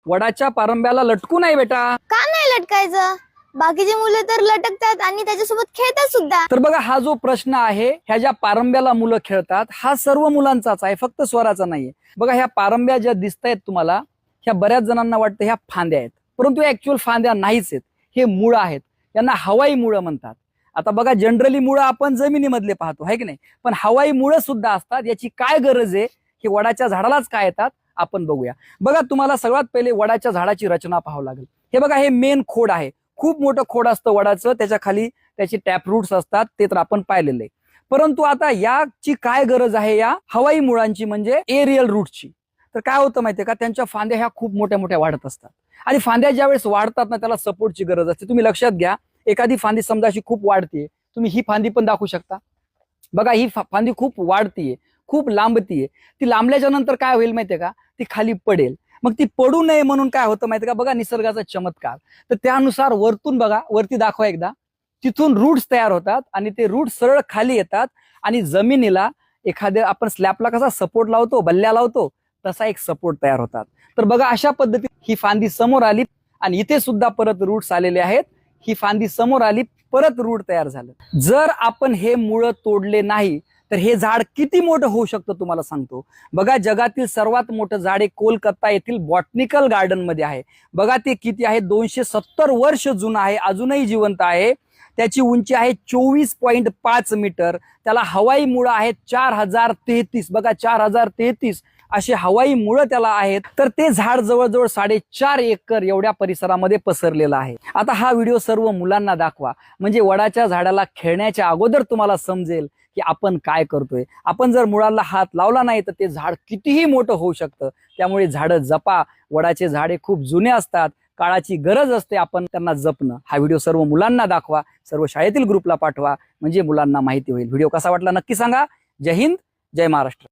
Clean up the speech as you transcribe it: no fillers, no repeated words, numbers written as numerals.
वडाच्या पारंब्याला लटकू नाही बेटा. का नाही लटकायचं? बाकीचे मुलं तर लटकतात आणि त्याच्यासोबत खेळतात सुद्धा. तर बघा, हा जो प्रश्न आहे, ह्या ज्या पारंब्याला मुलं खेळतात, हा सर्व मुलांचाच आहे, फक्त स्वराचा नाहीये. बघा, ह्या पारंब्या ज्या दिसत आहेत तुम्हाला, ह्या बऱ्याच जणांना वाटतं ह्या फांद्या आहेत, परंतु ऍक्च्युअल फांद्या नाहीच आहेत. हे मुळं आहेत, यांना हवाई मुळं म्हणतात. आता बघा, जनरली मुळं आपण जमिनीमधले पाहतो, है की नाही, पण हवाई मुळं सुद्धा असतात. याची काय गरज आहे, हे वडाच्या झाडालाच काय येतात आपण बघूया. बघा, तुम्हाला सगळ्यात पहिले वडाच्या झाडाची रचना पाहावं लागेल. हे बघा, हे मेन खोड आहे, खूप मोठं खोड असतं वडाचं, त्याच्या खाली त्याची टॅप रूट्स असतात, ते तर आपण पाहिलेलं आहे. परंतु आता याची काय गरज आहे या हवाई मुळांची, म्हणजे एरियल रूटची. तर काय होतं माहितीये का, त्यांच्या फांद्या ह्या खूप मोठ्या मोठ्या वाढत असतात आणि फांद्या ज्यावेळेस वाढतात ना, त्याला सपोर्टची गरज असते. तुम्ही लक्षात घ्या, एखादी फांदी समजा अशी खूप वाढतीये, तुम्ही ही फांदी पण दाखवू शकता. बघा, ही फांदी खूप वाढतीये, खूप लांबतीये. ती लांबल्याच्या नंतर काय होईल माहितीये का, ती खाली पडेल. मग ती पडू नये म्हणून काय होतं माहितीये का, बघा निसर्गाचा चमत्कार. तर त्यानुसार वरतून बघा, वरती दाखवा एकदा, तिथून रूट्स तयार होतात आणि ते रूट्स सरळ खाली येतात आणि जमिनीला एखाद्या आपण स्लॅबला कसा सपोर्ट लावतो, बल्ल्या लावतो, तसा एक सपोर्ट तयार होतात. तर बघा, अशा पद्धतीने ही फांदी समोर आली आणि इथे सुद्धा परत रूट्स आलेले आहेत. ही फांदी समोर आली, परत रूट तयार झालं. जर आपण हे मुळं तोडले नाही तर हे झाड किती मोठं होऊ शकतं तुम्हाला सांगतो. बघा, जगातील सर्वात मोठं झाड हे कोलकाता येथील बॉटनिकल गार्डन मध्ये आहे. बघा, ते किती आहे, 270 वर्ष जुनं आहे, अजूनही जिवंत आहे. त्याची उंची आहे 24.5 मीटर. त्याला हवाई मुळं आहेत 4033. बघा, 4033 असे हवाई मुळं त्याला आहेत. तर ते झाड जवळजवळ 4.5 एकर एवढ्या परिसरामध्ये पसरलेलं आहे. आता हा व्हिडिओ सर्व मुलांना दाखवा, म्हणजे वडाच्या झाडाला खेळण्याच्या अगोदर तुम्हाला समजेल की आपण काय करतोय. आपण जर मुळाला हात लावला नाही तर ते झाड कितीही मोठं होऊ शकतं. त्यामुळे झाडं जपा. वडाचे झाडे खूप जुने असतात, काळाची गरज असते आपण त्यांना जपणं. हा व्हिडिओ सर्व मुलांना दाखवा, सर्व शाळेतील ग्रुपला पाठवा, म्हणजे मुलांना माहिती होईल. व्हिडिओ कसा वाटला नक्की सांगा. जय हिंद, जय महाराष्ट्र.